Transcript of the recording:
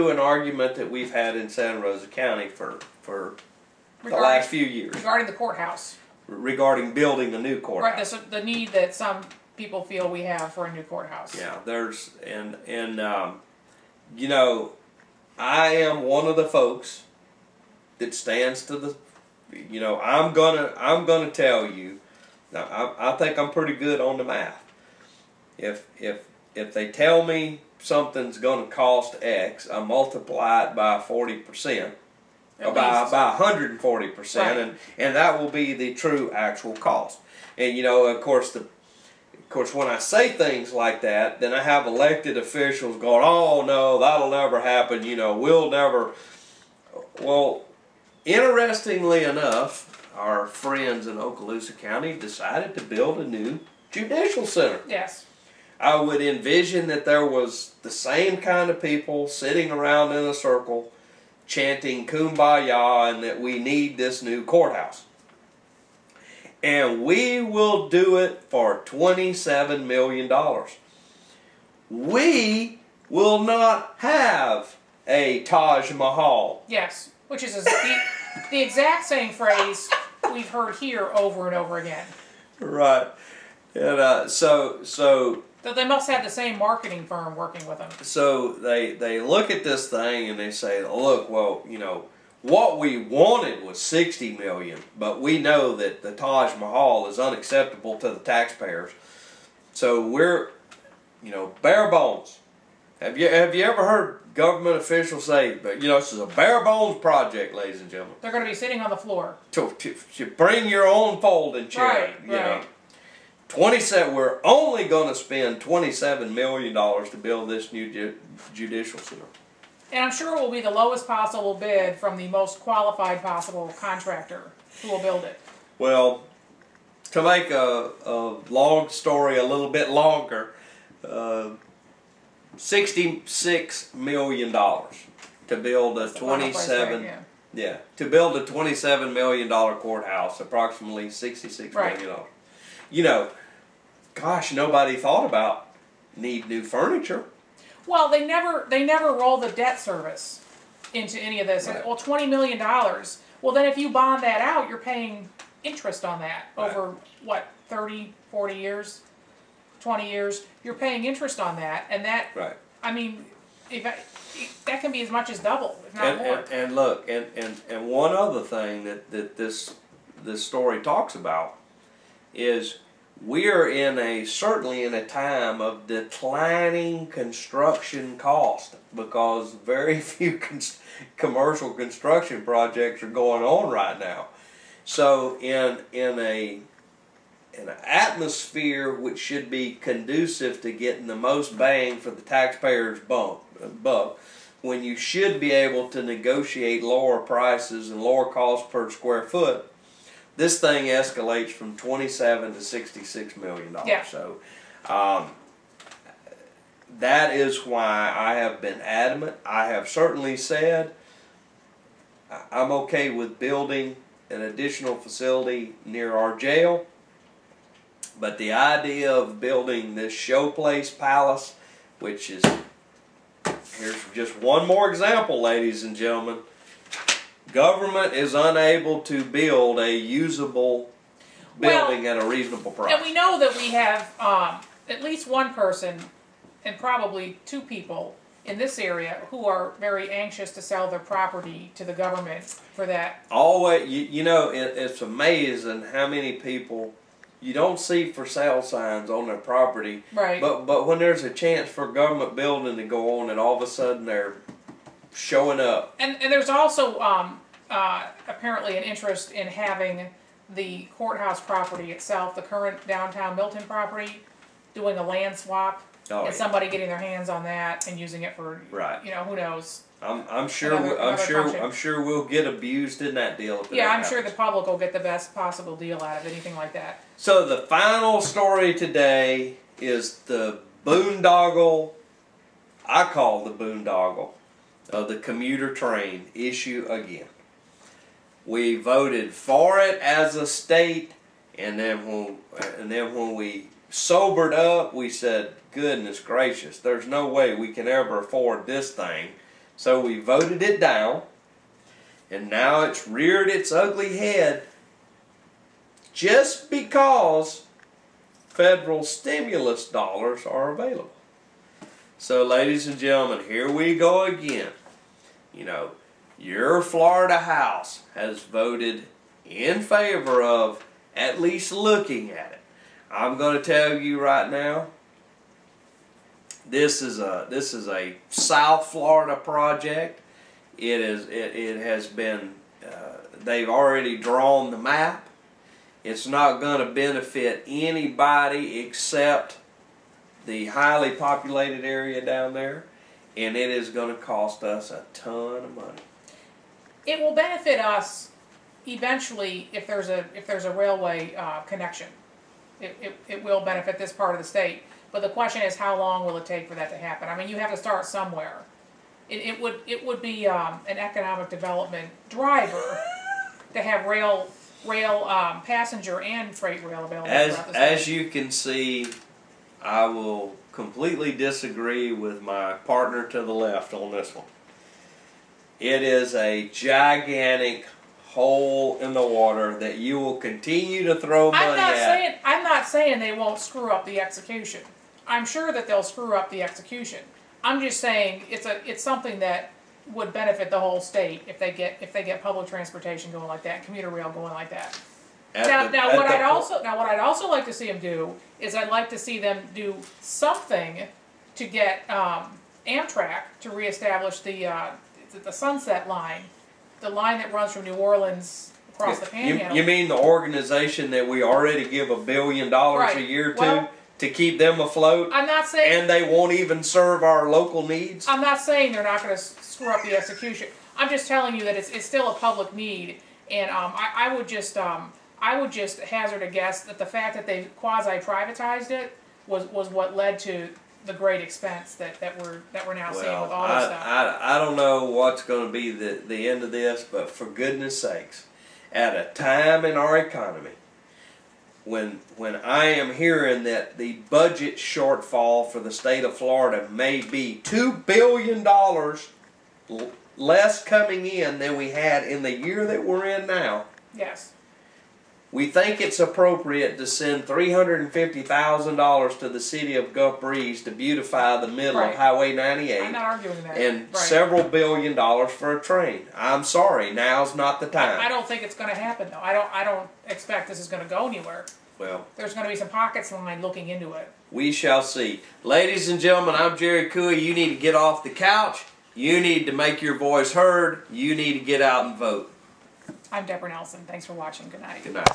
An argument that we've had in Santa Rosa County for the last few years regarding the courthouse, regarding building a new courthouse. Right, the need that some people feel we have for a new courthouse. Yeah, there's you know, I am one of the folks that stands to the, you know, I'm gonna tell you, I think I'm pretty good on the math. If they tell me something's going to cost X, I multiply it by 40%, by 140%, right. and that will be the true actual cost. And you know, of course, when I say things like that, then I have elected officials going, "Oh no, that'll never happen. You know, we'll never." Well, interestingly enough, our friends in Okaloosa County decided to build a new judicial center. Yes. I would envision that there was the same kind of people sitting around in a circle chanting Kumbaya and that we need this new courthouse. And we will do it for $27 million. We will not have a Taj Mahal. Yes, which is the exact same phrase we've heard here over and over again. Right. And so they must have the same marketing firm working with them. So they look at this thing and they say, look, well, you know, what we wanted was $60 million, but we know that the Taj Mahal is unacceptable to the taxpayers. So we're, you know, bare bones. Have you ever heard government officials say, but you know, this is a bare bones project, ladies and gentlemen? They're going to be sitting on the floor. To bring your own folding chair. Right, you know. We're only going to spend $27 million to build this new judicial center. And I'm sure it will be the lowest possible bid from the most qualified possible contractor who will build it. Well, to make a long story a little bit longer, $66 million to build a $27 million courthouse, approximately $66 million. You know, gosh, nobody thought about need new furniture. Well, they never roll the debt service into any of this. Right. Well, $20 million. Well, then if you bond that out, you're paying interest on that over, what, 30, 40 years, 20 years. You're paying interest on that. And that, I mean, that can be as much as double, if not more. And look, and one other thing that this story talks about is we are certainly in a time of declining construction cost because very few commercial construction projects are going on right now. So in an atmosphere which should be conducive to getting the most bang for the taxpayer's buck, when you should be able to negotiate lower prices and lower cost per square foot, this thing escalates from $27 to $66 million. Yeah. So that is why I have been adamant. I have certainly said I'm okay with building an additional facility near our jail, but the idea of building this showplace palace, which is, here's just one more example, ladies and gentlemen. Government is unable to build a usable building at a reasonable price. And we know that we have at least one person and probably two people in this area who are very anxious to sell their property to the government for that. Always, you know, it's amazing how many people you don't see for sale signs on their property. Right. But when there's a chance for government building to go on, and all of a sudden they're showing up. And there's also apparently an interest in having the courthouse property itself, the current downtown Milton property, doing a land swap, and somebody getting their hands on that and using it for, you know, who knows. I'm sure we'll get abused in that deal. Yeah, I'm sure the public will get the best possible deal out of anything like that. So the final story today is the boondoggle, I call the boondoggle, of the commuter train issue again. We voted for it as a state, and then when we sobered up, we said, goodness gracious, there's no way we can ever afford this thing. So we voted it down, and now it's reared its ugly head just because federal stimulus dollars are available. So, ladies and gentlemen, here we go again. You know, your Florida House has voted in favor of at least looking at it. I'm going to tell you right now, this is a South Florida project. It has been they've already drawn the map. It's not going to benefit anybody except the highly populated area down there, and it is going to cost us a ton of money. It will benefit us eventually if there's a railway connection. It will benefit this part of the state, but the question is, how long will it take for that to happen? I mean, you have to start somewhere. It would be an economic development driver to have rail passenger and freight rail available throughout the state. As you can see, I will completely disagree with my partner to the left on this one. It is a gigantic hole in the water that you will continue to throw money at. I'm not saying they won't screw up the execution. I'm sure that they'll screw up the execution. I'm just saying it's something that would benefit the whole state if they get public transportation going like that, commuter rail going like that. Now what I'd also like to see them do is I'd like to see them do something to get Amtrak to reestablish the Sunset Line, the line that runs from New Orleans across the Panhandle. You mean the organization that we already give $1 billion a year to keep them afloat? I'm not saying, and they won't even serve our local needs? I'm not saying they're not going to screw up the execution. I'm just telling you that it's still a public need, and I would just hazard a guess that the fact that they quasi-privatized it was what led to the great expense that we're now seeing with all this stuff. I don't know what's going to be the end of this, but for goodness sakes, at a time in our economy when I am hearing that the budget shortfall for the state of Florida may be $2 billion less coming in than we had in the year that we're in now. Yes. We think it's appropriate to send $350,000 to the city of Gulf Breeze to beautify the middle of Highway 98. I'm not arguing that. And several $1 billion for a train. I'm sorry, now's not the time. I don't think it's going to happen, though. I don't expect this is going to go anywhere. Well, there's going to be some pockets line looking into it. We shall see. Ladies and gentlemen, I'm Jerry Cooey. You need to get off the couch. You need to make your voice heard. You need to get out and vote. I'm Deborah Nelson. Thanks for watching. Good night. Good night.